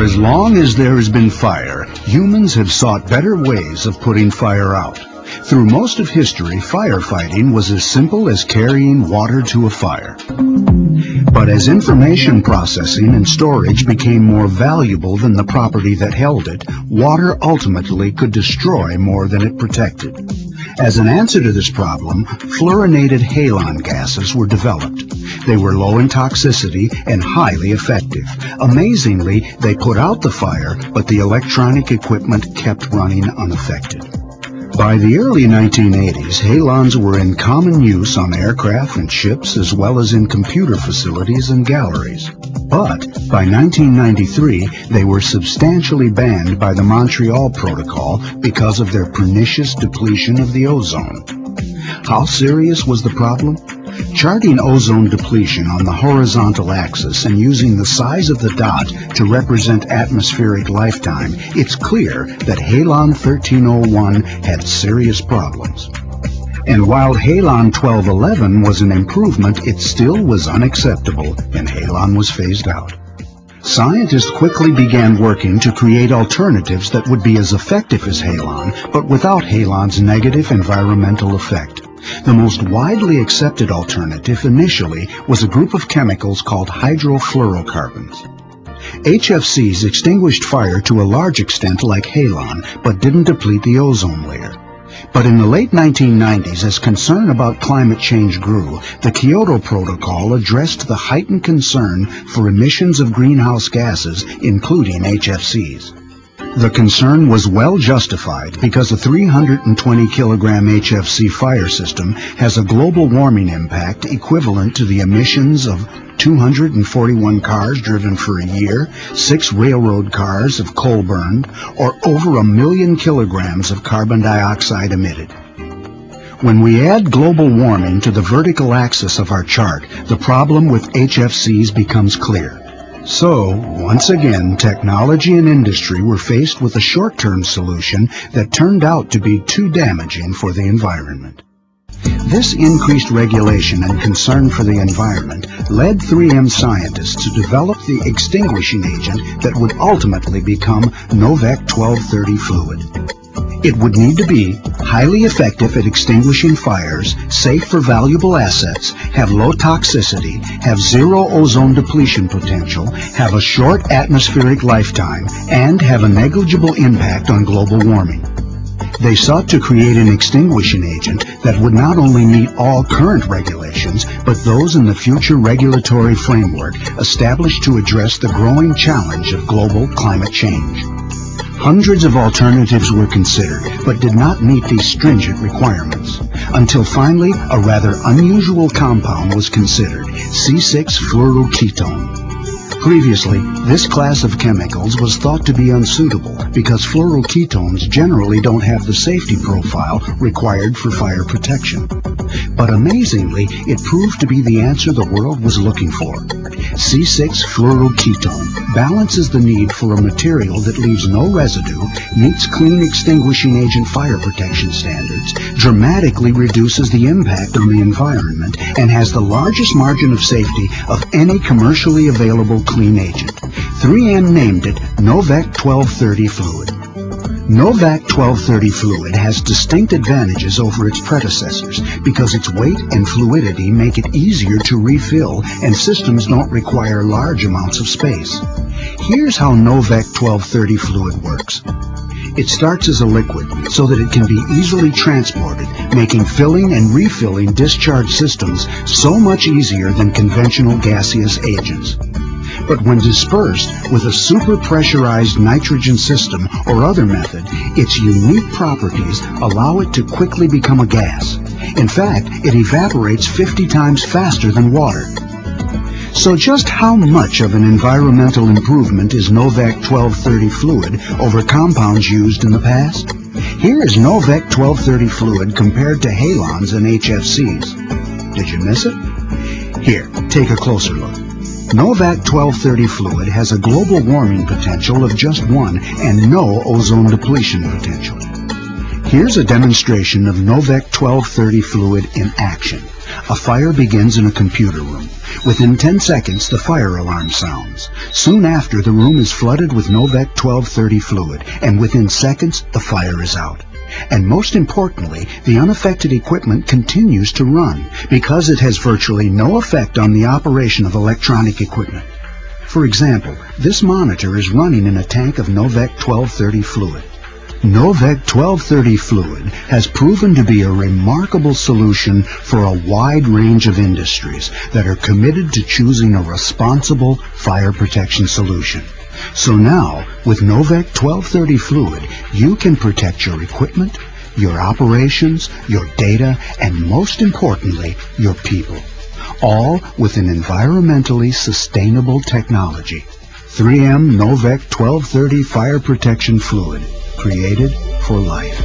as long as there has been fire, humans have sought better ways of putting fire out. Through most of history, firefighting was as simple as carrying water to a fire. But as information processing and storage became more valuable than the property that held it, water ultimately could destroy more than it protected. As an answer to this problem, fluorinated halon gases were developed. They were low in toxicity and highly effective. Amazingly, they put out the fire, but the electronic equipment kept running unaffected. By the early 1980s, halons were in common use on aircraft and ships as well as in computer facilities and galleries. But by 1993, they were substantially banned by the Montreal Protocol because of their pernicious depletion of the ozone. How serious was the problem? Charting ozone depletion on the horizontal axis and using the size of the dot to represent atmospheric lifetime, it's clear that Halon 1301 had serious problems. And while Halon 1211 was an improvement, it still was unacceptable, and Halon was phased out. Scientists quickly began working to create alternatives that would be as effective as Halon, but without Halon's negative environmental effect. The most widely accepted alternative initially was a group of chemicals called hydrofluorocarbons. HFCs extinguished fire to a large extent like halon, but didn't deplete the ozone layer. But in the late 1990s, as concern about climate change grew, the Kyoto Protocol addressed the heightened concern for emissions of greenhouse gases, including HFCs. The concern was well justified because a 320 kilogram HFC fire system has a global warming impact equivalent to the emissions of 241 cars driven for a year, 6 railroad cars if coal burned, or over 1 million kilograms of carbon dioxide emitted. When we add global warming to the vertical axis of our chart, the problem with HFCs becomes clear. So, once again, technology and industry were faced with a short-term solution that turned out to be too damaging for the environment. This increased regulation and concern for the environment led 3M scientists to develop the extinguishing agent that would ultimately become Novec 1230 fluid. It would need to be highly effective at extinguishing fires, safe for valuable assets, have low toxicity, have zero ozone depletion potential, have a short atmospheric lifetime, and have a negligible impact on global warming. They sought to create an extinguishing agent that would not only meet all current regulations, but those in the future regulatory framework established to address the growing challenge of global climate change. Hundreds of alternatives were considered, but did not meet these stringent requirements, until finally a rather unusual compound was considered, C6-fluoroketone. Previously, this class of chemicals was thought to be unsuitable because fluoroketones generally don't have the safety profile required for fire protection. But amazingly, it proved to be the answer the world was looking for. C6-fluoroketone balances the need for a material that leaves no residue, meets clean extinguishing agent fire protection standards, dramatically reduces the impact on the environment, and has the largest margin of safety of any commercially available clean agent. 3M named it Novec 1230 fluid. Novec 1230 fluid has distinct advantages over its predecessors because its weight and fluidity make it easier to refill and systems don't require large amounts of space. Here's how Novec 1230 fluid works. It starts as a liquid so that it can be easily transported, making filling and refilling discharged systems so much easier than conventional gaseous agents. But when dispersed with a super pressurized nitrogen system or other method, its unique properties allow it to quickly become a gas. In fact, it evaporates 50 times faster than water. So just how much of an environmental improvement is Novec 1230 fluid over compounds used in the past? Here is Novec 1230 fluid compared to halons and HFCs. Did you miss it? Here, take a closer look. Novec 1230 fluid has a global warming potential of just 1 and no ozone depletion potential. Here's a demonstration of Novec 1230 fluid in action. A fire begins in a computer room. Within 10 seconds, the fire alarm sounds. Soon after, the room is flooded with Novec 1230 fluid, and within seconds, the fire is out. And most importantly, the unaffected equipment continues to run because it has virtually no effect on the operation of electronic equipment. For example, this monitor is running in a tank of Novec 1230 fluid. Novec 1230 fluid has proven to be a remarkable solution for a wide range of industries that are committed to choosing a responsible fire protection solution. So now, with Novec 1230 fluid, you can protect your equipment, your operations, your data, and most importantly, your people. All with an environmentally sustainable technology. 3M Novec 1230 Fire Protection Fluid. Created for life.